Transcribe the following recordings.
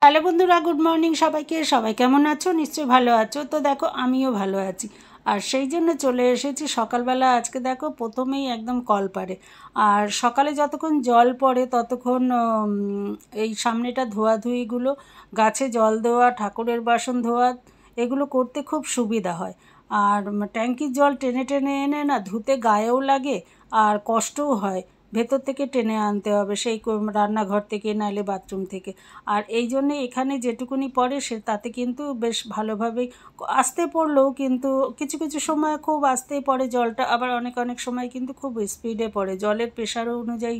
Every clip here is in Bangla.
হ্যালো বন্ধুরা, গুড মর্নিং সবাইকে। সবাই কেমন আছো? নিশ্চয়ই ভালো আছো। তো দেখো আমিও ভালো আছি, আর সেই জন্য চলে এসেছি সকালবেলা। আজকে দেখো প্রথমেই একদম কল পাড়ে, আর সকালে যতক্ষণ জল পড়ে ততক্ষণ এই সামনেটা ধোয়াধুয়িগুলো, গাছে জল দেওয়া, ঠাকুরের বাসন ধোয়া, এগুলো করতে খুব সুবিধা হয়। আর ট্যাঙ্কির জল টেনে টেনে এনে না ধুতে গায়েও লাগে, আর কষ্টও হয়। ভেতর থেকে টেনে আনতে হবে, সেই রান্নাঘর থেকে নাহলে বাথরুম থেকে। আর এই জন্যে এখানে যেটুকুনি পড়ে সে তাতে কিন্তু বেশ ভালোভাবেই আস্তে পড়লেও কিন্তু কিছু কিছু সময় খুব আস্তেই পড়ে জলটা, আবার অনেক অনেক সময় কিন্তু খুব স্পিডে পড়ে, জলের প্রেশারও অনুযায়ী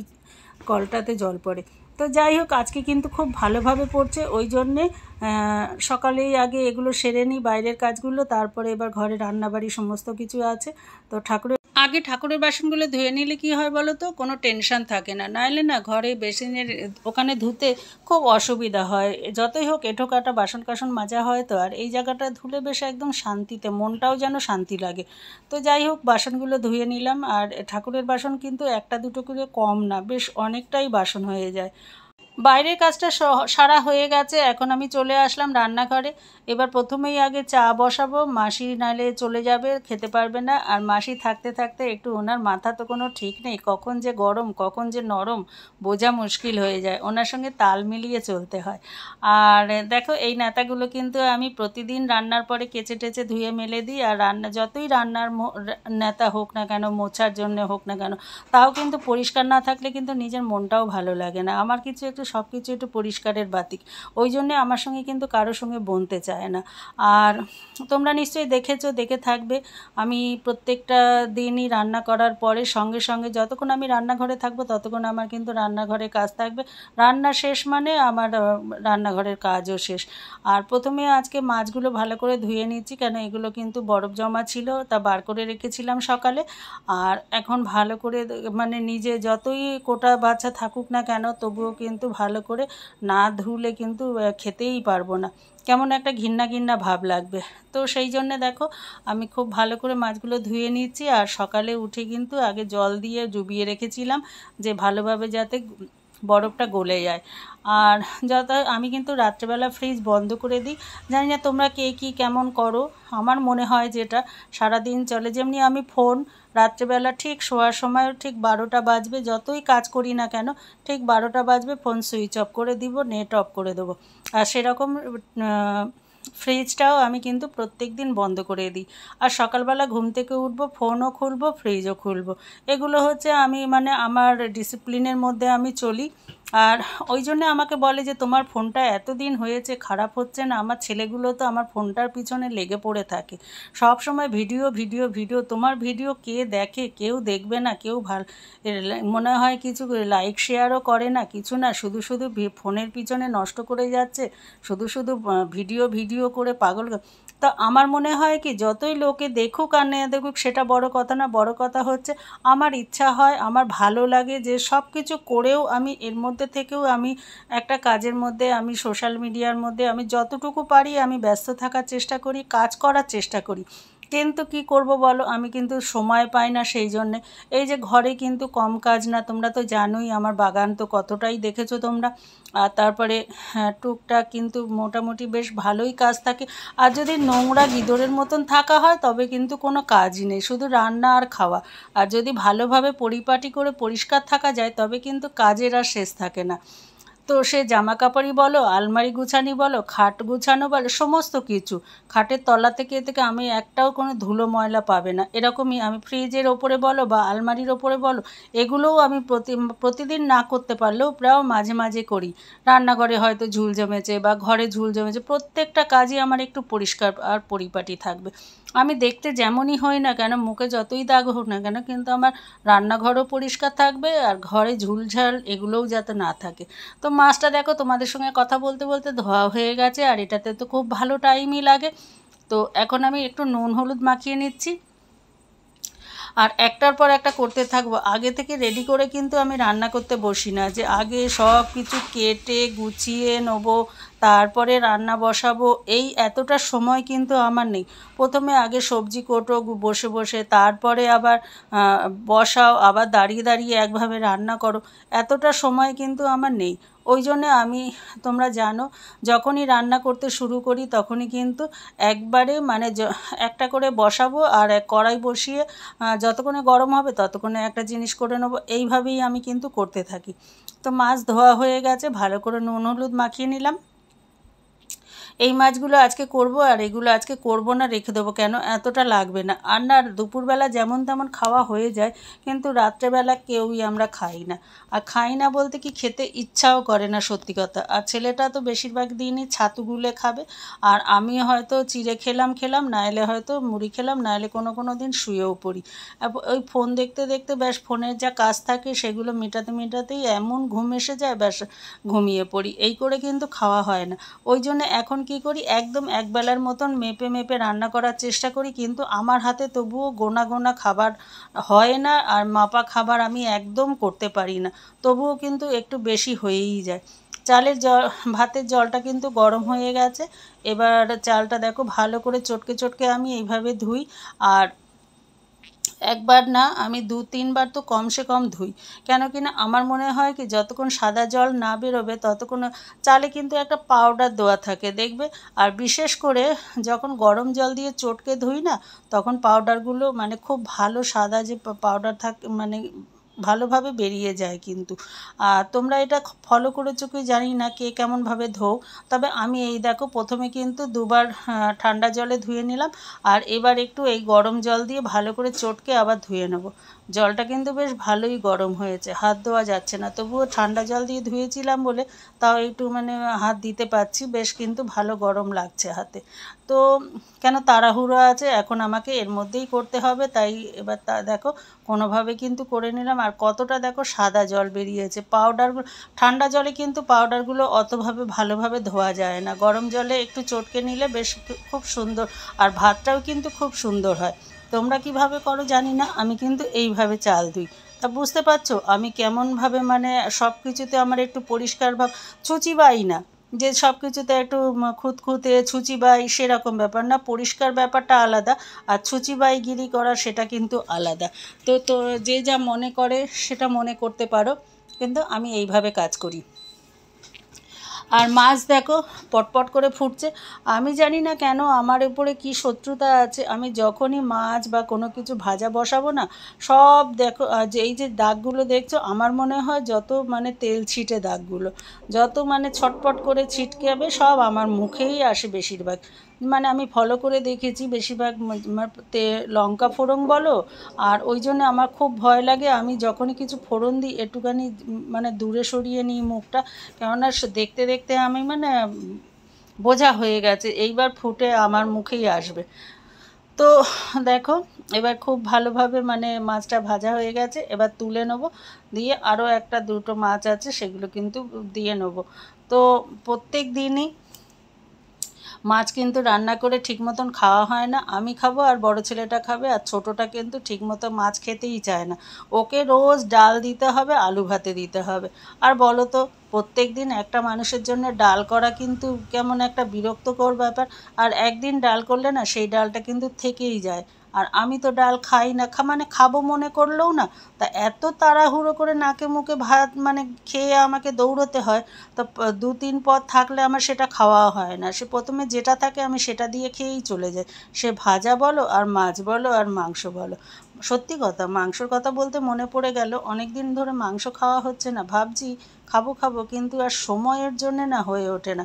কলটাতে জল পড়ে। তো যাই হোক, আজকে কিন্তু খুব ভালোভাবে পড়ছে, ওই জন্যে সকালেই আগে এগুলো সেরে নিই, বাইরের কাজগুলো, তারপরে এবার ঘরে রান্নাবাড়ি সমস্ত কিছু আছে। তো ঠাকুরের বাসনগুলো ধুয়ে নিলে কি হয় বলো তো, কোনো টেনশান থাকে না। নাইলে না ঘরে বেসিনের ওখানে ধুতে খুব অসুবিধা হয়। যতই হোক এঁঠো কাটা বাসন কাসন মাজা হয় তো, আর এই জায়গাটা ধুলে বেশ একদম শান্তিতে, মনটাও যেন শান্তি লাগে। তো যাই হোক, বাসনগুলো ধুয়ে নিলাম। আর ঠাকুরের বাসন কিন্তু একটা দুটো করে কম না, বেশ অনেকটাই বাসন হয়ে যায়। বাইরের কাজটা সারা হয়ে গেছে, এখন আমি চলে আসলাম রান্নাঘরে। এবার প্রথমেই আগে চা বসাবো। মাসি নাহলে চলে যাবে, খেতে পারবে না। আর মাসি থাকতে থাকতে একটু ওনার মাথা তো কোনো ঠিক নেই, কখন যে গরম কখন যে নরম বোঝা মুশকিল হয়ে যায়, ওনার সঙ্গে তাল মিলিয়ে চলতে হয়। আর দেখো, এই নেতাগুলো কিন্তু আমি প্রতিদিন রান্নার পরে কেচে টেচে ধুয়ে মেলে দিই। আর যতই রান্নার নেতা হোক না কেন, মোছার জন্য হোক না কেন, তাও কিন্তু পরিষ্কার না থাকলে কিন্তু নিজের মনটাও ভালো লাগে না। আমার কিছু একটু সব কিছু একটু পরিষ্কারের বাতিক, ওই জন্যে আমার সঙ্গে কিন্তু কারোর সঙ্গে বনতে চায় না। আর তোমরা নিশ্চয়ই দেখে থাকবে, আমি প্রত্যেকটা দিনই রান্না করার পরে সঙ্গে সঙ্গে যতক্ষণ আমি রান্নাঘরে থাকবো ততক্ষণ আমার কিন্তু রান্নাঘরে কাজ থাকবে। রান্না শেষ মানে আমার রান্নাঘরের কাজও শেষ। আর প্রথমে আজকে মাছগুলো ভালো করে ধুয়ে নিচ্ছি, কেন এগুলো কিন্তু বরফ জমা ছিল, তা বার করে রেখেছিলাম সকালে। আর এখন ভালো করে মানে নিজে যতই কোটা বাছা থাকুক না কেন, তবুও কিন্তু ভালো করে না ধুলে কিন্তু খেতেই পারবো না, কেমন একটা ঘিন্না ঘিন্না ভাব লাগবে। তো সেই জন্যে দেখো, আমি খুব ভালো করে মাছগুলো ধুয়ে নিচ্ছি। আর সকালে উঠে কিন্তু আগে জল দিয়ে ডুবিয়ে রেখেছিলাম, যে ভালোভাবে যাতে বরফটা গলে যায়। আর আমি কিন্তু রাত্রেবেলা ফ্রিজ বন্ধ করে দিই। জানি না তোমরা কে কী কেমন করো, আমার মনে হয় যেটা সারাদিন চলে। যেমনি আমি ফোন রাত্রেবেলা ঠিক শোয়ার সময় ঠিক 12টা বাজবে, যতই কাজ করি না কেন ঠিক 12টা বাজবে, ফোন সুইচ অফ করে দিব, নেট অফ করে দেবো। আর সেরকম ফ্রিজটাও আমি কিন্তু প্রত্যেক দিন বন্ধ করে দিই। আর সকালবেলা ঘুম থেকে উঠবো, ফোনও খুলবো, ফ্রিজও খুলবো। এগুলো হচ্ছে আমি মানে আমার ডিসিপ্লিনের মধ্যে আমি চলি। আর ওই জন্য আমাকে বলে যে তোমার ফোনটা এতদিন হয়েছে খারাপ হচ্ছে না। আমার ছেলেগুলো তো আমার ফোনটার পিছনে লেগে পড়ে থাকে, সব সময় ভিডিও ভিডিও ভিডিও। তোমার ভিডিও কে দেখে? কেউ দেখবে না, কেউ মনে হয় কিছু লাইক শেয়ারও করে না, কিছু না, শুধু শুধু ফোনের পিছনে নষ্ট করে যাচ্ছে, শুধু শুধু ভিডিও ভিডিও করে পাগল। তা আমার মনে হয় কি, যতই লোকে দেখুক আর না দেখুক সেটা বড় কথা না, বড় কথা হচ্ছে আমার ইচ্ছা হয়, আমার ভালো লাগে যে সব কিছু করেও আমি এর মধ্যে থেকেও আমি একটা কাজের মধ্যে, আমি সোশ্যাল মিডিয়ার মধ্যে আমি যতটুকু পারি আমি ব্যস্ত থাকার চেষ্টা করি, কাজ করার চেষ্টা করি। কিন্তু কি করব বলো, আমি কিন্তু সময় পাই না। সেই জন্যে এই যে ঘরে কিন্তু কম কাজ না, তোমরা তো জানোই আমার বাগান তো কতটাই দেখেছো তোমরা। আর তারপরে হ্যাঁ, টুকটাক কিন্তু মোটামুটি বেশ ভালোই কাজ থাকে। আর যদি নোংরা গিদরের মতন থাকা হয় তবে কিন্তু কোনো কাজই নেই, শুধু রান্না আর খাওয়া। আর যদি ভালোভাবে পরিপাটি করে পরিষ্কার থাকা যায় তবে কিন্তু কাজের আর শেষ থাকে না। তো সে জামা কাপড়ই বলো, আলমারি গুছানি বলো, খাট গুছানো বলো, সমস্ত কিছু, খাটের তলা থেকে আমি একটাও কোনো ধুলো ময়লা পাবে না এরকমই। আমি ফ্রিজের ওপরে বলো বা আলমারির ওপরে বলো, এগুলোও আমি প্রতিদিন না করতে পারলেও প্রায় মাঝে মাঝে করি। রান্নাঘরে হয়তো ঝুল জমেছে বা ঘরে ঝুল জমেছে, প্রত্যেকটা কাজই আমার একটু পরিষ্কার আর পরিপাটি থাকবে। আমি দেখতে যেমনই হই না কেন, মুখে যতই দাগ হোক না কেন, কিন্তু আমার রান্নাঘরও পরিষ্কার থাকবে আর ঘরে ঝুলঝাল এগুলোও যাতে না থাকে। তো মাছটা দেখো তোমাদের সঙ্গে কথা বলতে বলতে ধোয়া হয়ে গেছে, আর এটাতে তো খুব ভালো টাইমই লাগে। তো এখন আমি একটু নুন হলুদ মাখিয়ে নিচ্ছি, আর একটার পর একটা করতে থাকবো। আগে থেকে রেডি করে কিন্তু আমি রান্না করতে বসি না, যে আগে সব কিছু কেটে গুছিয়ে নেবো, তারপরে রান্না বসাবো, এই এতটা সময় কিন্তু আমার নেই। প্রথমে আগে সবজি কোটো বসে বসে, তারপরে আবার বসাও, আবার দাঁড়িয়ে দাঁড়িয়ে একভাবে রান্না করো, এতটা সময় কিন্তু আমার নেই। ওই জন্যে আমি, তোমরা জানো, যখনই রান্না করতে শুরু করি তখনই কিন্তু একবারে মানে একটা করে বসাবো আর এক কড়াই বসিয়ে যতক্ষণে গরম হবে ততক্ষণে একটা জিনিস করে নেবো, এইভাবেই আমি কিন্তু করতে থাকি। তো মাছ ধোয়া হয়ে গেছে, ভালো করে নুন হলুদ মাখিয়ে নিলাম। এই মাছগুলো আজকে করব, আর এগুলো আজকে করব না, রেখে দেবো, কেন এতটা লাগবে না। আর না, দুপুরবেলা যেমন তেমন খাওয়া হয়ে যায়, কিন্তু রাত্রেবেলা কেউই আমরা খাই না। আর খাই না বলতে কি, খেতে ইচ্ছাও করে না সত্যি কথা। আর ছেলেটা তো বেশিরভাগ দিনই ছাতু গুলে খাবে, আর আমি হয়তো চিড়ে খেলাম, নাহলে হয়তো মুড়ি খেলাম, নাহলে কোনো দিন শুয়েও পড়ি। ওই ফোন দেখতে দেখতে ব্যাস ফোনের যা কাজ থাকে সেগুলো মেটাতেই এমন ঘুম এসে যায়, ব্যাস ঘুমিয়ে পড়ি। এই করে কিন্তু খাওয়া হয় না। ওই জন্য এখন কি করি, একদম একবেলার মতন মেপে রান্না করার চেষ্টা করি, কিন্তু আমার হাতে তবুও গোনা খাবার হয় না, আর মাপা খাবার আমি একদম করতে পারি না। তবুও কিন্তু একটু বেশি হয়েই যায়। ভাতের জলটা কিন্তু গরম হয়ে গেছে। এবার চালটা দেখো ভালো করে চটকে আমি এইভাবে ধুই, আর একবার না, আমি 2-3 বার তো কমসে কম ধুই। কেন কি না, আমার মনে হয় কি, যতক্ষণ সাদা জল না বেরোবে ততক্ষণ চালে কিন্তু একটা পাউডার দেওয়া থাকে দেখবে। আর বিশেষ করে যখন গরম জল দিয়ে চটকে ধুই না, তখন পাউডারগুলো মানে খুব ভালো সাদা যে পাউডার থাকে, মানে ভালোভাবে বেরিয়ে যায় কিন্তু। আর তোমরা এটা ফলো করেছো কি জানি না, কে কেমনভাবে ধোও। তবে আমি এই দেখো প্রথমে কিন্তু 2বার ঠান্ডা জলে ধুয়ে নিলাম, আর এবার একটু এই গরম জল দিয়ে ভালো করে চটকে আবার ধুয়ে নেব। জলটা কিন্তু বেশ ভালোই গরম হয়েছে, হাত ধোয়া যাচ্ছে না, তবুও ঠান্ডা জল দিয়ে ধুয়েছিলাম বলে তাও একটু মানে হাত দিতে পারছি, বেশ কিন্তু ভালো গরম লাগছে হাতে। তো কেন, তাড়াহুড়ো আছে এখন, আমাকে এর মধ্যেই করতে হবে, তাই এবার দেখো কোনোভাবে কিন্তু করে নিলাম। আর কতটা দেখো সাদা জল বেরিয়েছে। পাউডারগুলো ঠান্ডা জলে কিন্তু পাউডারগুলো অতভাবে ভালোভাবে ধোয়া যায় না, গরম জলে একটু চটকে নিলে বেশ খুব সুন্দর, আর ভাতটাও কিন্তু খুব সুন্দর হয়। তোমরা কিভাবে করো জানি না, আমি কিন্তু এইভাবে চাল ধুই। তা বুঝতে পারছো আমি কেমনভাবে, মানে সব কিছুতে আমার একটু পরিষ্কার ভাব, ছুঁচিবাই না যে সব কিছুতে একটু খুঁতখুঁতে ছুঁচিবাই, সেরকম ব্যাপার না। পরিষ্কার ব্যাপারটা আলাদা, আর ছুঁচিবাইগিরি করা সেটা কিন্তু আলাদা। তো যে যা মনে করে সেটা মনে করতে পারো, কিন্তু আমি এইভাবে কাজ করি। আর মাছ দেখো পটপট করে ফুটছে। আমি জানি না কেন আমার উপরে কি শত্রুতা আছে, আমি যখনই মাছ বা কোনো কিছু ভাজা বসাবো না, সব দেখো যে এই যে দাগগুলো দেখছো, আমার মনে হয় যত মানে তেল ছিটে দাগগুলো, যত মানে ছটপট করে ছিটকে যাবে, সব আমার মুখেই আসে বেশিরভাগ। মানে আমি ফলো করে দেখেছি বেশিরভাগ লঙ্কা ফোড়ন বলো, আর ওই জন্য আমার খুব ভয় লাগে, আমি যখনই কিছু ফোড়ন দিই একটুখানি মানে দূরে সরিয়ে নিই মুখটা, কেননা দেখতে দেখতে আমি মানে বোঝা হয়ে গেছে এইবার ফুটে আমার মুখেই আসবে। তো দেখো এবার খুব ভালোভাবে মানে মাছটা ভাজা হয়ে গেছে, এবার তুলে নেবো, দিয়ে আরও একটা দুটো মাছ আছে সেগুলো কিন্তু দিয়ে নেবো। তো প্রত্যেক দিনই মাছ কিন্তু রান্না করে ঠিক মতন খাওয়া হয় না। আমি খাবো আর বড় ছেলেটা খাবে, আর ছোটোটা কিন্তু ঠিক মতো মাছ খেতেই চায় না। ওকে রোজ ডাল দিতে হবে, আলু ভাতে দিতে হবে। আর বলো তো, প্রত্যেক দিন একটা মানুষের জন্য ডাল করা কিন্তু কেমন একটা বিরক্তকর ব্যাপার। আর একদিন ডাল করলে না, সেই ডালটা কিন্তু থেকেই যায়। আর আমি তো ডাল খাই না, মানে খাবো মনে করলেও না। তা এত তাড়াহুড়ো করে নাকে মুখে ভাত মানে খেয়ে আমাকে দৌড়োতে হয়। তো 2-3 পদ থাকলে আমার সেটা খাওয়া হয় না, সে প্রথমে যেটা থাকে আমি সেটা দিয়ে খেয়েই চলে যাই। সে ভাজা বলো, আর মাছ বলো, আর মাংস বলো। সত্যি কথা, মাংসর কথা বলতে মনে পড়ে গেল, অনেক দিন ধরে মাংস খাওয়া হচ্ছে না, ভাবছি খাবো, কিন্তু আর সময়ের জন্যে না হয়ে ওঠে না।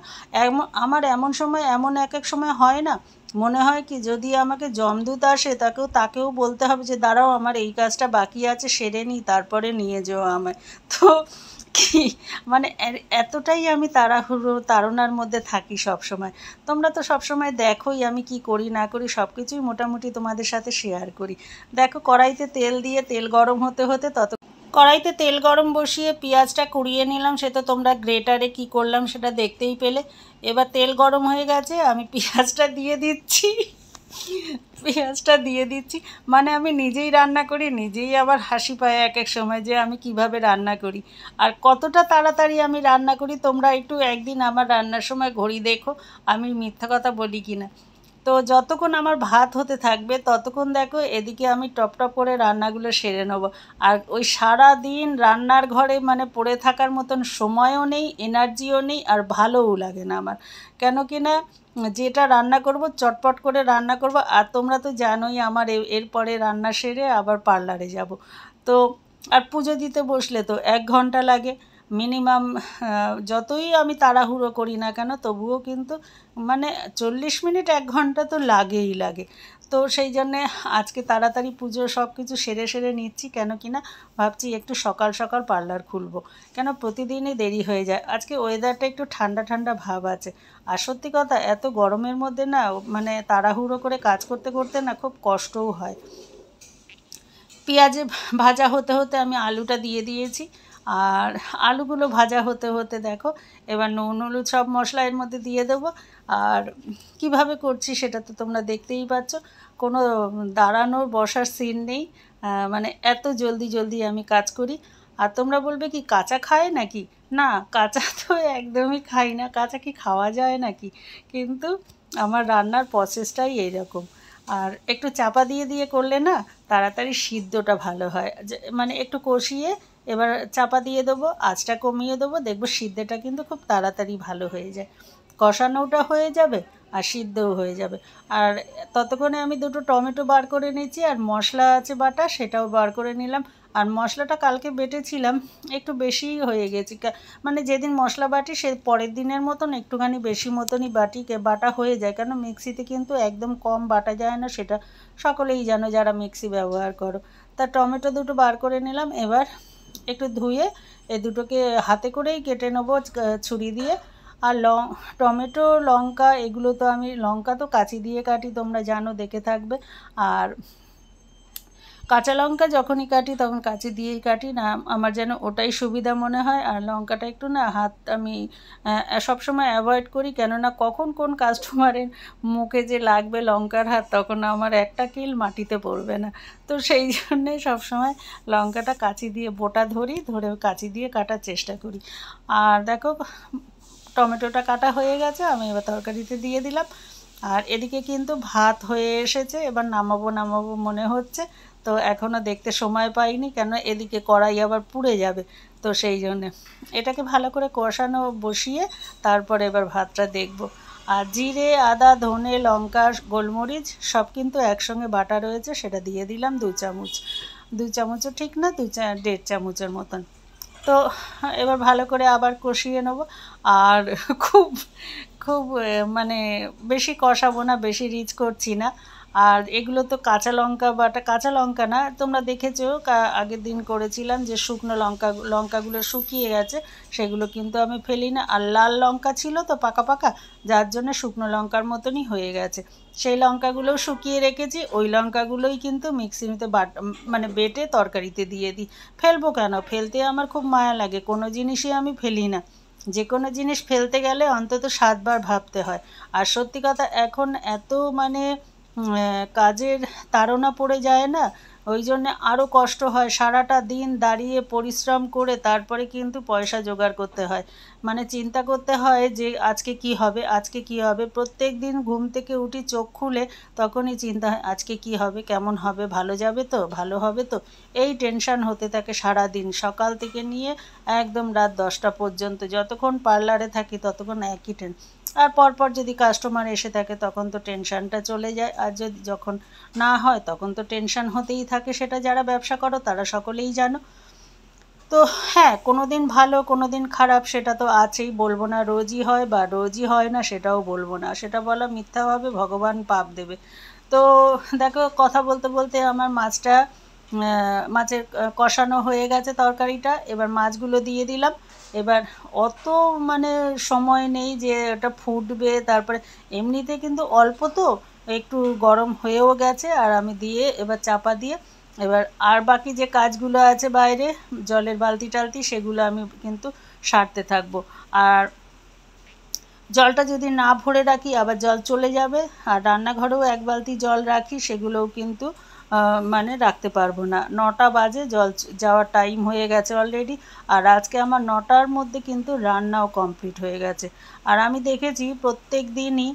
আমার এমন সময়, এমন এক সময় হয় না, মনে হয় কি যদি আমাকে যমদূত আসে তাকেও বলতে হবে যে দাঁড়াও আমার এই কাজটা বাকি আছে, সেরে নিই, তারপরে নিয়ে যাও আমায়। তো কি মানে এতটাই আমি তাড়নার মধ্যে থাকি সব সময়। তোমরা তো সব সময় দেখোই আমি কি করি না করি, সব কিছুই মোটামুটি তোমাদের সাথে শেয়ার করি। দেখো কড়াইতে তেল দিয়ে তেল গরম হতে হতে কড়াইতে তেল গরম বসিয়ে পেঁয়াজটা কুড়িয়ে নিলাম, সে তো তোমরা গ্রেটারে কি করলাম সেটা দেখতেই পেলে। এবার তেল গরম হয়ে গেছে, আমি পেঁয়াজটা দিয়ে দিচ্ছি। পেঁয়াজটা দিয়ে দিচ্ছি। মানে আমি নিজেই রান্না করি, নিজেই আবার হাসি পায় এক এক সময় যে আমি কিভাবে রান্না করি আর কতটা তাড়াতাড়ি আমি রান্না করি। তোমরা একটু একদিন আমার রান্নার সময় ঘড়ি দেখো, আমি মিথ্যা কথা বলি কি না। তো যতক্ষণ আমার ভাত হতে থাকবে ততক্ষণ দেখো এদিকে আমি টপ টপ করে রান্নাগুলো সেরে নেবো। আর ওই সারা দিন রান্নার ঘরে মানে পড়ে থাকার মতন সময়ও নেই, এনার্জিও নেই, আর ভালোও লাগে না আমার। কেন কি না, যেটা রান্না করব চটপট করে রান্না করব। আর তোমরা তো জানোই আমার এরপরে রান্না সেরে আবার পার্লারে যাব। তো আর পুজো দিতে বসলে তো 1 ঘন্টা লাগে মিনিমাম। যতই আমি তাড়াহুড়ো করি না কেন তবুও কিন্তু মানে 40 মিনিট 1 ঘন্টা তো লাগেই লাগে। তো সেই জন্যে আজকে তাড়াতাড়ি পুজো সব কিছু সেরে সেরে নিচ্ছি। কেন কি না ভাবছি একটু সকাল সকাল পার্লার খুলবো, কেন প্রতিদিনই দেরি হয়ে যায়। আজকে ওয়েদারটা একটু ঠান্ডা ঠান্ডা ভাব আছে। আর সত্যি কথা, এত গরমের মধ্যে না মানে তাড়াহুড়ো করে কাজ করতে করতে না খুব কষ্টও হয়। পেঁয়াজে ভাজা হতে হতে আমি আলুটা দিয়ে দিয়েছি। আর আলুগুলো ভাজা হতে হতে দেখো এবার নুন হলুদ সব মশলা এর মধ্যে দিয়ে দেবো। আর কিভাবে করছি সেটা তো তোমরা দেখতেই পাচ্ছ, কোনো দাঁড়ানোর বসার সিন নেই। মানে এত জলদি জলদি আমি কাজ করি। আর তোমরা বলবে কি কাঁচা খায় নাকি? না, কাঁচা তো একদমই খাই না, কাঁচা কি খাওয়া যায় নাকি? কিন্তু আমার রান্নার প্রসেসটাই এইরকম। আর একটু চাপা দিয়ে দিয়ে করলে না তাড়াতাড়ি সিদ্ধটা ভালো হয়। মানে একটু কষিয়ে এবার চাপা দিয়ে দেবো, আঁচটা কমিয়ে দেবো, দেখবো সিদ্ধটা কিন্তু খুব তাড়াতাড়ি ভালো হয়ে যায়। কষানোটা হয়ে যাবে আর সিদ্ধও হয়ে যাবে। আর ততক্ষণে আমি দুটো টমেটো বার করে নিচ্ছি, আর মশলা আছে বাটা সেটাও বার করে নিলাম। আর মশলাটা কালকে বেটেছিলাম, একটু বেশিই হয়ে গেছে। মানে যেদিন মশলা বাটি সে পরের দিনের মতন একটুখানি বেশি মতনই বাটা হয়ে যায়, কেন মিক্সিতে কিন্তু একদম কম বাটা যায় না, সেটা সকলেই জানো যারা মিক্সি ব্যবহার করো। তা টমেটো দুটো বার করে নিলাম। এবার একটু ধুয়ে এই দুটোকে হাতে করেই কেটে নেবো ছুরি দিয়ে। আর টমেটো লঙ্কা এগুলো তো আমি লঙ্কা তো কাঁচি দিয়ে কাটি, তোমরা জানো, দেখে থাকবে। আর কাঁচা লঙ্কা যখনই কাটি তখন কাঁচি দিয়েই কাটি, না আমার যেন ওটাই সুবিধা মনে হয়। আর লঙ্কাটা একটু না হাত আমি সবসময় অ্যাভয়েড করি, কেননা কখন কোন কাস্টমারের মুখে যে লাগবে লঙ্কার হাত তখন আমার একটা কিল মাটিতে পড়বে না। তো সেই জন্যে সবসময় লঙ্কাটা কাঁচি দিয়ে বোটা ধরে কাঁচি দিয়ে কাটার চেষ্টা করি। আর দেখো টমেটোটা কাটা হয়ে গেছে, আমি এবার তরকারিতে দিয়ে দিলাম। আর এদিকে কিন্তু ভাত হয়ে এসেছে, এবার নামাবো মনে হচ্ছে। তো এখনও দেখতে সময় পাইনি, কেন এদিকে কড়াই আবার পুড়ে যাবে। তো সেই জন্যে এটাকে ভালো করে কষানো বসিয়ে তারপরে এবার ভাতটা দেখব। আর জিরে আদা ধনে লঙ্কা গোলমরিচ সব কিন্তু একসঙ্গে বাটা রয়েছে, সেটা দিয়ে দিলাম 2 চামচ। 2 চামচও ঠিক না, 1.5 চামচের মতন। তো এবার ভালো করে আবার কষিয়ে নেব। আর খুব খুব মানে বেশি কষাবো না, বেশি রিচ করছি না। আর এগুলো তো কাঁচা লঙ্কা বাটা, কাঁচা লঙ্কা না, তোমরা দেখেছো আগের দিন করেছিলাম যে শুকনো লঙ্কাগুলো শুকিয়ে গেছে, সেগুলো কিন্তু আমি ফেলি না। আর লাল লঙ্কা ছিল তো পাকা পাকা, যার জন্য শুকনো লঙ্কার মতনই হয়ে গেছে। সেই লঙ্কাগুলোও শুকিয়ে রেখেছি, ওই লঙ্কাগুলোই কিন্তু মিক্সিতে মানে বেটে তরকারিতে দিয়ে দিই। ফেলবো কেন, ফেলতে আমার খুব মায়া লাগে, কোনো জিনিসই আমি ফেলি না। যে কোনো জিনিস ফেলতে গেলে অন্তত 7বার ভাবতে হয়। আর সত্যি কথা এখন এত মানে কাজের তাড়না পড়ে যায় না, ওই জন্যে আরও কষ্ট হয়। সারাটা দিন দাঁড়িয়ে পরিশ্রম করে তারপরে কিন্তু পয়সা জোগাড় করতে হয়। মানে চিন্তা করতে হয় যে আজকে কি হবে, আজকে কি হবে। প্রত্যেক দিন ঘুম থেকে উঠি চোখ খুলে তখনই চিন্তা হয় আজকে কি হবে, কেমন হবে, ভালো যাবে তো, ভালো হবে তো। এই টেনশান হতে থাকে সারা দিন, সকাল থেকে নিয়ে একদম রাত 10টা পর্যন্ত। যতক্ষণ পার্লারে থাকি ততক্ষণ একই আর পরপর যদি কাস্টমার এসে থাকে তখন তো টেনশানটা চলে যায়। আর যখন না হয় তখন তো টেনশান হতেই থাকে, সেটা যারা ব্যবসা করো তারা সকলেই জানো। তো হ্যাঁ, কোনো দিন ভালো কোনো দিন খারাপ সেটা তো আছেই, বলবো না রোজই হয় বা রোজই হয় না সেটাও বলবো না, সেটা বলা মিথ্যা হবে, ভগবান পাপ দেবে। তো দেখো কথা বলতে বলতে আমার মাছের কষানো হয়ে গেছে তরকারিটা, এবার মাছগুলো দিয়ে দিলাম। এবার অত মানে সময় নেই যে ওটা ফুটবে, তারপরে এমনিতে কিন্তু অল্প তো একটু গরম হয়েও গেছে। আর আমি দিয়ে এবার চাপা দিয়ে এবার আর বাকি যে কাজগুলো আছে বাইরে জলের বালতি টালতি সেগুলো আমি কিন্তু সারতে থাকবো। আর জলটা যদি না ভরে রাখি আবার জল চলে যাবে, আর রান্নাঘরেও এক বালতি জল রাখি, সেগুলোও কিন্তু মানে রাখতে পারবো না। 9টা বাজে, জল যাওয়ার টাইম হয়ে গেছে অলরেডি। আর আজকে আমার 9টার মধ্যে কিন্তু রান্নাও কমপ্লিট হয়ে গেছে। আর আমি দেখেছি প্রত্যেক দিনই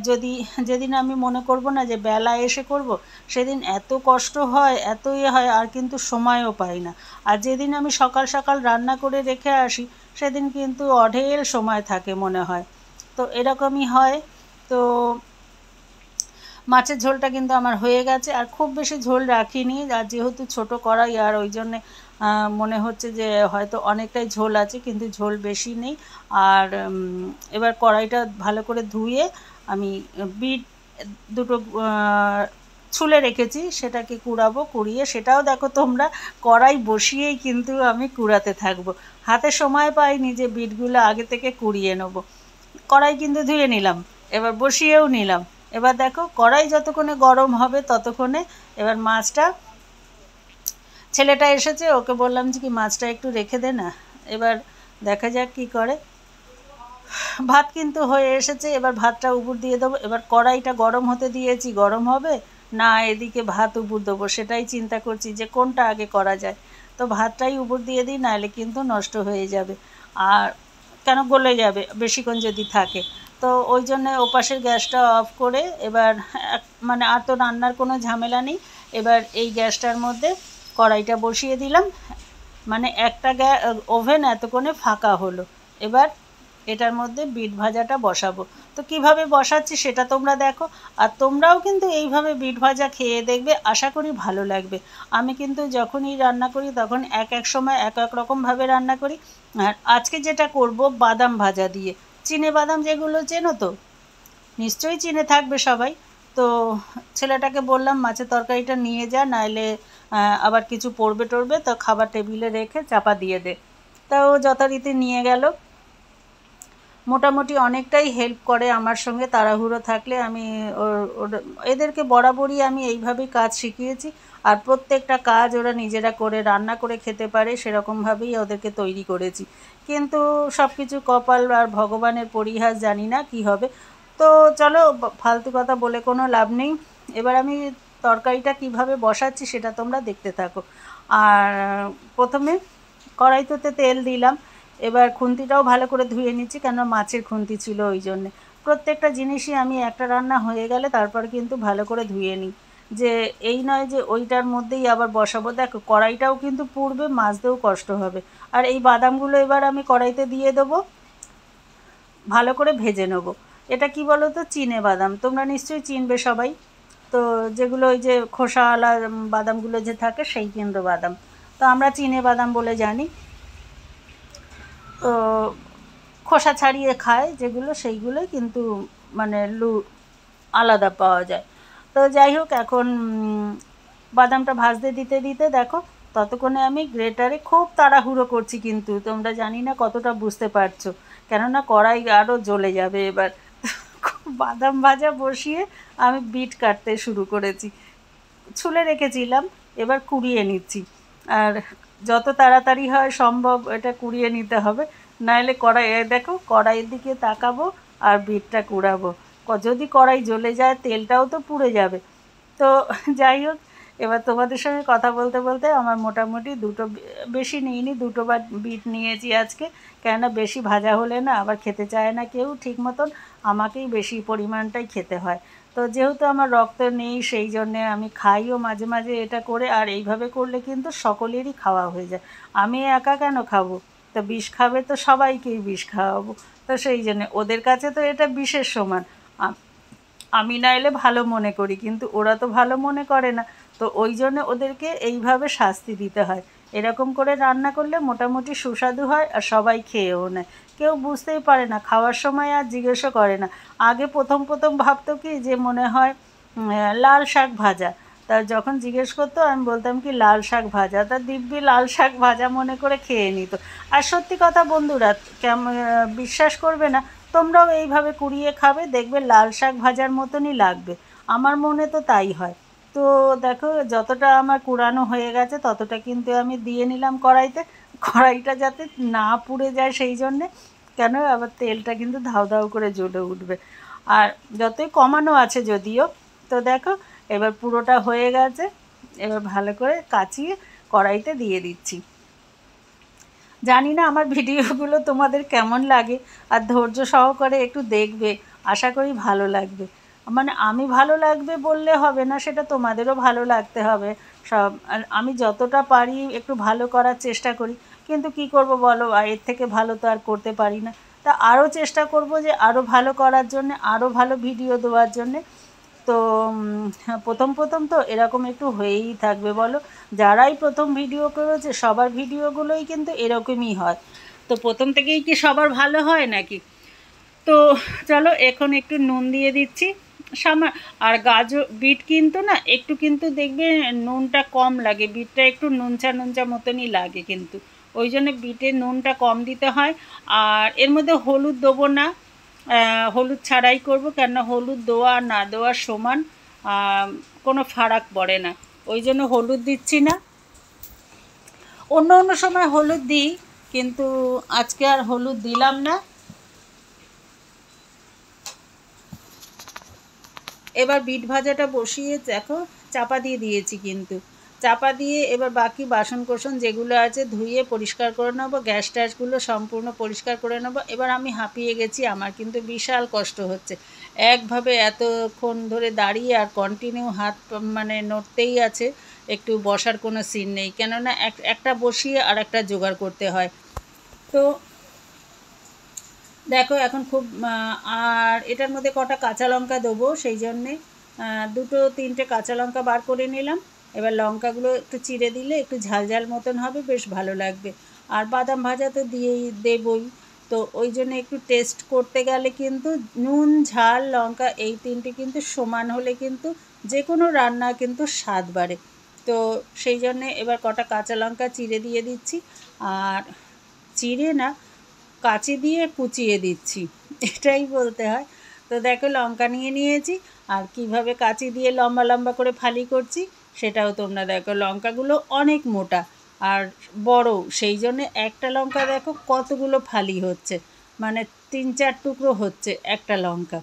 যদি যেদিন আমি মনে করব না যে বেলা এসে করব, সেদিন এত কষ্ট হয়, এত হয়, আর কিন্তু সময়ও পাই না। আর যেদিন আমি সকাল সকাল রান্না করে রেখে আসি, সেদিন কিন্তু অঢেল সময় থাকে মনে হয়। তো এরকমই হয়। তো মাছের ঝোলটা কিন্তু আমার হয়ে গেছে, আর খুব বেশি ঝোল রাখিনি, আর যেহেতু ছোট কড়াই, আর ওই জন্যে মনে হচ্ছে যে হয়তো অনেকটাই ঝোল আছে, কিন্তু ঝোল বেশি নেই। আর এবার কড়াইটা ভালো করে ধুয়ে আমি বিট দুটো ছুলে রেখেছি, সেটাকে কুড়াবো। কুড়িয়ে সেটাও দেখো তোমরা, কড়াই বসিয়েই কিন্তু আমি কুড়াতে থাকবো। হাতে সময় পাইনি যে বিটগুলো আগে থেকে কুড়িয়ে নেবো। কড়াই কিন্তু ধুয়ে নিলাম, এবার বসিয়েও নিলাম। এবার দেখো কড়াই যতক্ষণে গরম হবে ততক্ষণে এবার মাছটা, ছেলেটা এসেছে, ওকে বললাম যে কি মাছটা একটু রেখে দে না। এবার দেখা যাক কি করে। ভাত কিন্তু হয়ে এসেছে, এবার ভাতটা উপর দিয়ে দেবো। এবার কড়াইটা গরম হতে দিয়েছি, গরম হবে না এদিকে ভাত উপর দেবো, সেটাই চিন্তা করছি যে কোনটা আগে করা যায়। তো ভাতটাই উপর দিয়ে দিই, নাহলে কিন্তু নষ্ট হয়ে যাবে, আর কেন গলে যাবে বেশিক্ষণ যদি থাকে। তো ওই জন্য ওপাশের গ্যাসটা অফ করে এবার মানে আর তো রান্নার কোনো ঝামেলা নেই। এবার এই গ্যাসটার মধ্যে কড়াইটা বসিয়ে দিলাম, মানে একটা ওভেন এতক্ষণে ফাঁকা হলো। এবার এটার মধ্যে বিট ভাজাটা বসাবো। তো কিভাবে বসাচ্ছি সেটা তোমরা দেখো, আর তোমরাও কিন্তু এইভাবে বিট ভাজা খেয়ে দেখবে, আশা করি ভালো লাগবে। আমি কিন্তু যখনই রান্না করি তখন এক এক সময় এক এক রকমভাবে রান্না করি। আর আজকে যেটা করব বাদাম ভাজা দিয়ে, চিনে বাদাম যেগুলো চেনো তো, নিশ্চয়ই চিনে থাকবে সবাই। তো ছেলেটাকে বললাম মাছের তরকারিটা নিয়ে যা, নাইলে আবার কিছু পড়বে টড়বে, তো খাবার টেবিলে রেখে চাপা দিয়ে দে। তা ও যথারীতি নিয়ে গেল। মোটামুটি অনেকটাই হেল্প করে আমার সঙ্গে, তাড়াহুড়ো থাকলে আমি এদেরকে বরাবরই আমি এইভাবেই কাজ শিখিয়েছি। আর প্রত্যেকটা কাজ ওরা নিজেরা করে রান্না করে খেতে পারে, সেরকমভাবেই ওদেরকে তৈরি করেছি। কিন্তু সব কিছু কপাল আর ভগবানের পরিহাস, জানি না কি হবে। তো চলো, ফালতু কথা বলে কোনো লাভ নেই। এবার আমি তরকারিটা কিভাবে বসাচ্ছি সেটা তোমরা দেখতে থাকো। আর প্রথমে কড়াইতে তেল দিলাম। এবার খুন্তিটাও ভালো করে ধুয়ে নিচ্ছি, কেন মাছের খুন্তি ছিল ওই জন্যে। প্রত্যেকটা জিনিসই আমি একটা রান্না হয়ে গেলে তারপর কিন্তু ভালো করে ধুয়ে নিই, যে এই নয় যে ওইটার মধ্যেই আবার বসাবো। দেখো কড়াইটাও কিন্তু পুড়বে, মাজতেও কষ্ট হবে। আর এই বাদামগুলো এবার আমি কড়াইতে দিয়ে দেবো, ভালো করে ভেজে নেবো। এটা কি বলো তো, চিনে বাদাম, তোমরা নিশ্চয়ই চিনবে সবাই। তো যেগুলো ওই যে খোসাওয়ালা বাদামগুলো যে থাকে, সেই কিন্তু বাদাম, তো আমরা চিনে বাদাম বলে জানি। তো খোসা ছাড়িয়ে খায় যেগুলো, সেইগুলোই কিন্তু মানে আলাদা পাওয়া যায়। তো যাই হোক, এখন বাদামটা ভাজতে দিতে দিতে দেখো ততক্ষণে আমি গ্রেটারে খুব তাড়াহুড়ো করছি, কিন্তু তোমরা জানি না কতটা বুঝতে পারছো, কেননা কড়াই আরও জ্বলে যাবে এবার। বাদাম ভাজা বসিয়ে আমি বিট কাটতে শুরু করেছি, ছুলে রেখেছিলাম, এবার কুড়িয়ে নিচ্ছি। আর যত তাড়াতাড়ি হয় সম্ভব এটা কুড়িয়ে নিতে হবে, নাহলে দেখো কড়াইয়ের দিকে তাকাবো আর বিটটা কুড়াবো, যদি কড়াই জ্বলে যায় তেলটাও তো পুড়ে যাবে। তো যাই হোক, এবার তোমাদের সঙ্গে কথা বলতে বলতে আমার মোটামুটি বেশি নিইনি, দুটো বিট নিয়েছি আজকে, কেননা বেশি ভাজা হলে না আবার খেতে চায় না কেউ ঠিক মতন, আমাকেই বেশি পরিমাণটাই খেতে হয়। তো যেহেতু আমার রক্ত নেই, সেই জন্যে আমি খাইও মাঝে মাঝে এটা করে, আর এইভাবে করলে কিন্তু সকলেরই খাওয়া হয়ে যায়। আমি একা কেন খাবো, তো বিষ খাবে তো সবাইকেই বিষ খাওয়াবো। তো সেই জন্যে ওদের কাছে তো এটা বিষের সমান। আমি না এলে ভালো মনে করি, কিন্তু ওরা তো ভালো মনে করে না। তো ওই জন্য ওদেরকে এইভাবে শাস্তি দিতে হয়। এরকম করে রান্না করলে মোটামুটি সুস্বাদু হয়, আর সবাই খেয়েও নেয়। কেউ বুঝতেই পারে না, খাওয়ার সময় আর জিজ্ঞেসও করে না। আগে প্রথম প্রথম ভাবতো কি যে মনে হয় লাল শাক ভাজা, তা যখন জিজ্ঞেস করতো আমি বলতাম কি লাল শাক ভাজা, তা দিব্যি লাল শাক ভাজা মনে করে খেয়ে নিত। আর সত্যি কথা বন্ধুরা, বিশ্বাস করবে না, তোমরাও এইভাবে কুড়িয়ে খাবে, দেখবে লাল শাক ভাজার মতনই লাগবে। আমার মনে তো তাই হয়। তো দেখো যতটা আমার কুড়ানো হয়ে গেছে ততটা কিন্তু আমি দিয়ে নিলাম কড়াইতে, কড়াইটা যাতে না পুড়ে যায় সেই জন্যে। কেন আবার তেলটা কিন্তু ধাউ ধাউ করে জ্বলে উঠবে। আর যতই কমানো আছে যদিও, তো দেখো এবার পুরোটা হয়ে গেছে। এবার ভালো করে কাচিয়ে কড়াইতে দিয়ে দিচ্ছি। জানি না আমার ভিডিওগুলো তোমাদের কেমন লাগে, আর ধৈর্য সহকারে একটু দেখবে, আশা করি ভালো লাগবে। মানে আমি ভালো লাগবে বললে হবে না, সেটা তোমাদেরও ভালো লাগতে হবে। সব আর আমি যতটা পারি একটু ভালো করার চেষ্টা করি, কিন্তু কি করব বলো, এর থেকে ভালো তো আর করতে পারি না। তা আরও চেষ্টা করব যে আরও ভালো করার জন্যে, আরও ভালো ভিডিও দেওয়ার জন্যে। তো প্রথম প্রথম তো এরকম একটু হয়েই থাকবে বলো, যারাই প্রথম ভিডিও করেছে সবার ভিডিওগুলোই কিন্তু এরকমই হয়। তো প্রথম থেকেই কি সবার ভালো হয় নাকি? তো চলো এখন একটু নুন দিয়ে দিচ্ছি আর গাজর বিট কিন্তু না একটু কিন্তু দেখবে নুনটা কম লাগে, বিটটা একটু নুনচা নুনচা মতনই লাগে কিন্তু, ওই জন্য বিটের নুনটা কম দিতে হয়। আর এর মধ্যে হলুদ দেবো না, হলুদ ছাড়াই করব, কেননা হলুদ দেওয়া না দেওয়ার সমান, কোনো ফারাক পড়ে না, ওই জন্য হলুদ দিচ্ছি না। অন্য অন্য সময় হলুদ দিই, কিন্তু আজকে আর হলুদ দিলাম না। এবার বিট ভাজাটা বসিয়ে দেখো চাপা দিয়ে দিয়েছি, কিন্তু চাপা দিয়ে এবার বাকি বাসন কোসন যেগুলো আছে ধুয়ে পরিষ্কার করে নেবো, গ্যাস ট্যাসগুলো সম্পূর্ণ পরিষ্কার করে নেবো। এবার আমি হাঁপিয়ে গেছি, আমার কিন্তু বিশাল কষ্ট হচ্ছে, একভাবে এতক্ষণ ধরে দাঁড়িয়ে আর কন্টিনিউ হাত মানে নড়তেই আছে, একটু বসার কোনো সিন নেই, কেননা একটা বসিয়ে আর একটা জোগাড় করতে হয়। তো দেখো এখন খুব আর এটার মধ্যে কটা কাঁচা লঙ্কা দেবো, সেই জন্যে দুটো তিনটে কাঁচা লঙ্কা বার করে নিলাম। এবার লঙ্কাগুলো একটু চিড়ে দিলে একটু ঝাল ঝাল মতন হবে, বেশ ভালো লাগবে। আর বাদাম ভাজা তো দিয়েই দেবই, তো ওই জন্য একটু টেস্ট করতে গেলে কিন্তু নুন ঝাল লঙ্কা এই তিনটে কিন্তু সমান হলে কিন্তু যে কোনো রান্না কিন্তু স্বাদ বাড়ে। তো সেই জন্যে এবার কটা কাঁচা লঙ্কা চিড়ে দিয়ে দিচ্ছি, আর চিড়ে না কাঁচি দিয়ে কুচিয়ে দিচ্ছি, এটাই বলতে হয়। তো দেখো লঙ্কা নিয়ে নিয়েছি, আর কিভাবে কাঁচি দিয়ে লম্বা লম্বা করে ফালি করছি সেটাও তোমরা দেখো। লঙ্কাগুলো অনেক মোটা আর বড়, সেই জন্যে একটা লঙ্কা দেখো কতগুলো ফালি হচ্ছে, মানে 3-4 টুকরো হচ্ছে একটা লঙ্কা।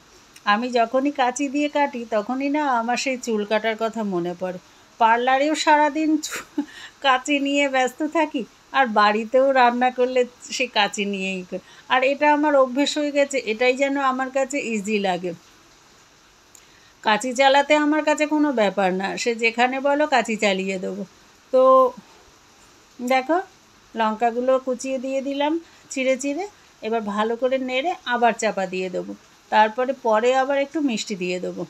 আমি যখনই কাঁচি দিয়ে কাটি তখনই না আমার সেই চুল কাটার কথা মনে পড়ে। পার্লারেও সারাদিন কাঁচি নিয়ে ব্যস্ত থাকি, আর বাড়িতেও রান্না করলে সে কাঁচি নিয়েই আর এটা আমার অভ্যেস হয়ে গেছে, এটাই যেন আমার কাছে ইজি লাগে। কাঁচি চালাতে আমার কাছে কোনো ব্যাপার না, সে যেখানে বলো কাঁচি চালিয়ে দেবো। তো দেখো লঙ্কাগুলো কুচিয়ে দিয়ে দিলাম চিড়ে চিড়ে, এবার ভালো করে নেড়ে আবার চাপা দিয়ে দেবো, পরে আবার একটু মিষ্টি দিয়ে দেবো।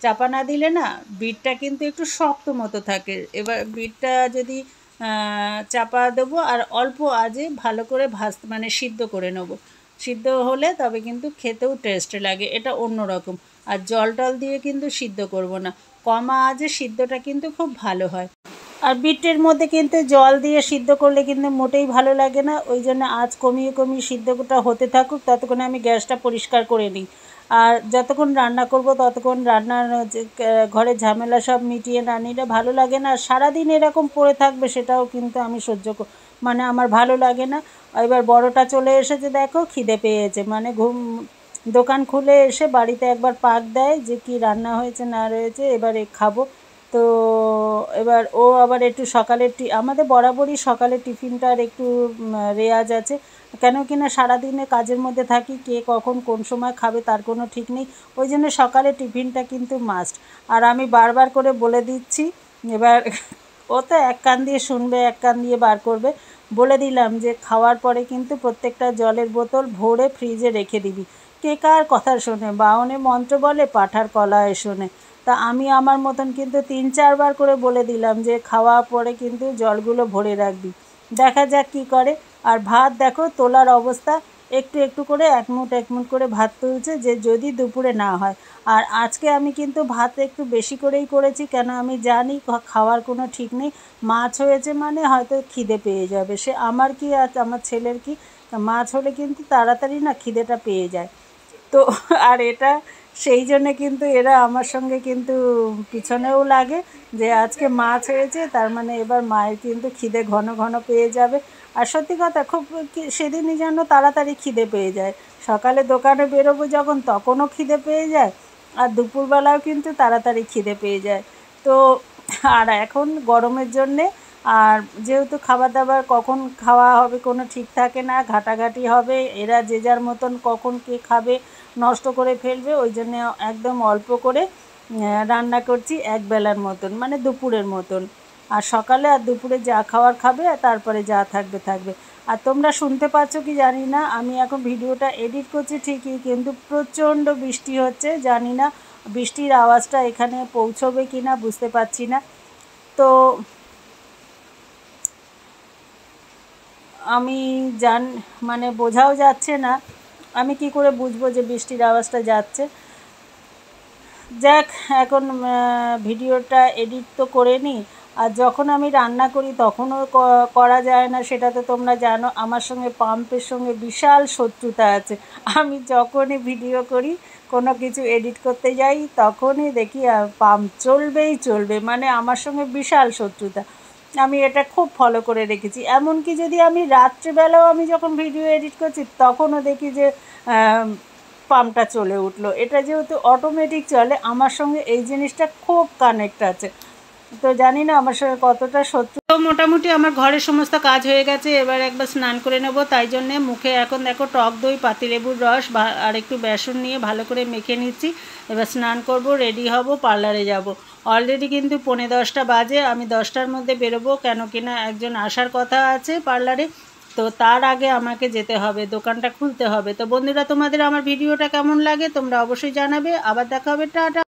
চাপা না দিলে না বিটটা কিন্তু একটু শক্ত মতো থাকে, এবার বিটটা যদি চাপা দেবো আর অল্প আজে ভালো করে মানে সিদ্ধ করে নেব, সিদ্ধ হলে তবে কিন্তু খেতেও টেস্ট লাগে, এটা অন্য রকম। আর জল টল দিয়ে কিন্তু সিদ্ধ করব না, কমা আজে সিদ্ধটা কিন্তু খুব ভালো হয়। আর বিটের মধ্যে কিন্তু জল দিয়ে সিদ্ধ করলে কিন্তু মোটেই ভালো লাগে না, ওই জন্য আঁচ কমিয়ে কমিয়ে সিদ্ধটা হতে থাকুক, ততক্ষণে আমি গ্যাসটা পরিষ্কার করে নিই। আর যতক্ষণ রান্না করব ততক্ষণ রান্নার ঘরের ঝামেলা সব মিটিয়ে না নিলে ভালো লাগে না, সারাদিন এরকম পড়ে থাকবে সেটাও কিন্তু আমি মানে আমার ভালো লাগে না। এবার বড়টা চলে এসেছে, দেখো খিদে পেয়েছে, মানে দোকান খুলে এসে বাড়িতে একবার পাক দেয় যে কি রান্না হয়েছে না রয়েছে, এবারে খাবো। তো এবার ও আবার একটু সকালের আমাদের বরাবরই সকালের টিফিনটার একটু রেওয়াজ আছে, কেন কি না সারাদিনে কাজের মধ্যে থাকি, কে কখন কোন সময় খাবে তার কোনো ঠিক নেই, ওই জন্য সকালের টিফিনটা কিন্তু মাস্ট। আর আমি বারবার করে বলে দিচ্ছি, এবার ও তো এক কান দিয়ে শুনবে এক কান দিয়ে বার করবে, বলে দিলাম যে খাওয়ার পরে কিন্তু প্রত্যেকটা জলের বোতল ভরে ফ্রিজে রেখে দিবি। কে কার কথা শোনে, বাউনে মন্ত্র বলে পাঁঠার কলায় শোনে। তা আমি আমার মতন কিন্তু 3-4 বার করে বলে দিলাম যে খাওয়া পরে কিন্তু জলগুলো ভরে রাখবি, দেখা যাক কী করে। আর ভাত দেখো তোলার অবস্থা, একটু একটু করে এক মুঠ করে ভাত তুলছে, যে যদি দুপুরে না হয়। আর আজকে আমি কিন্তু ভাত একটু বেশি করেই করেছি, কেন আমি জানি খাওয়ার কোনো ঠিক নেই, মাছ হয়েছে মানে হয়তো খিদে পেয়ে যাবে, সে আমার কি আর আমার ছেলের কি, মাছ হলে কিন্তু তাড়াতাড়ি না খিদেটা পেয়ে যায়। তো আর এটা সেই জন্যে কিন্তু এরা আমার সঙ্গে কিন্তু পিছনেও লাগে, যে আজকে মাছ হয়েছে তার মানে এবার মায়ের কিন্তু খিদে ঘন ঘন পেয়ে যাবে। আর সত্যি কথা খুব সেদিনই যেন তাড়াতাড়ি খিদে পেয়ে যায়। সকালে দোকানে বেরোবো যখন তখনও খিদে পেয়ে যায়, আর দুপুরবেলাও কিন্তু তাড়াতাড়ি খিদে পেয়ে যায়। তো আর এখন গরমের জন্যে আর যেহেতু খাবার দাবার কখন খাওয়া হবে কোনো ঠিক থাকে না, ঘাটাঘাটি হবে, এরা যে যার মতন কখন কে খাবে নষ্ট করে ফেলবে, ওই জন্যে একদম অল্প করে রান্না করছি একবেলার মতন, মানে দুপুরের মতন। আর সকালে আর দুপুরে যা খাওয়ার খাবে আর তারপরে যা থাকবে থাকবে। আর তোমরা শুনতে পাচ্ছ কি জানি না, আমি এখন ভিডিওটা এডিট করছি ঠিকই, কিন্তু প্রচণ্ড বৃষ্টি হচ্ছে, জানি না বৃষ্টির আওয়াজটা এখানে পৌঁছবে কি না বুঝতে পারছি না। তো আমি মানে বোঝাও যাচ্ছে না, আমি কি করে বুঝবো যে বৃষ্টির আওয়াজটা যাচ্ছে। যাক, এখন ভিডিওটা এডিট তো করে নিই। আর যখন আমি রান্না করি তখনও করা যায় না, সেটা তো তোমরা জানো। আমার সঙ্গে পাম্পের সঙ্গে বিশাল শত্রুতা আছে। আমি যখনই ভিডিও করি, কোনো কিছু এডিট করতে যাই, তখনই দেখি পাম্প চলবেই চলবে, মানে আমার সঙ্গে বিশাল শত্রুতা। আমি এটা খুব ফলো করে রেখেছি। এমনকি যদি আমি রাত্রিবেলাও আমি যখন ভিডিও এডিট করছি তখনও দেখি যে পাম্পটা চলে উঠলো। এটা যেহেতু অটোমেটিক চলে, আমার সঙ্গে এই জিনিসটা খুব কানেক্ট আছে। তো জানি না আমার সঙ্গে কতটা সত্যি। তো মোটামুটি আমার ঘরের সমস্ত কাজ হয়ে গেছে, এবার একবার স্নান করে নেব। তাই জন্যে মুখে এখন দেখো টক দই, পাতিলেবুর রস আর একটু বেসন নিয়ে ভালো করে মেখে নিচ্ছি। এবার স্নান করব, রেডি হব, পার্লারে যাব। অলরেডি কিন্তু 10:45 বাজে, আমি 10টার মধ্যে বেরোবো, কেন কিনা একজন আসার কথা আছে পার্লারে। তো তার আগে আমাকে যেতে হবে, দোকানটা খুলতে হবে। তো বন্ধুরা, তোমাদের আমার ভিডিওটা কেমন লাগে তোমরা অবশ্যই জানাবে। আবার দেখা হবে, টাটা।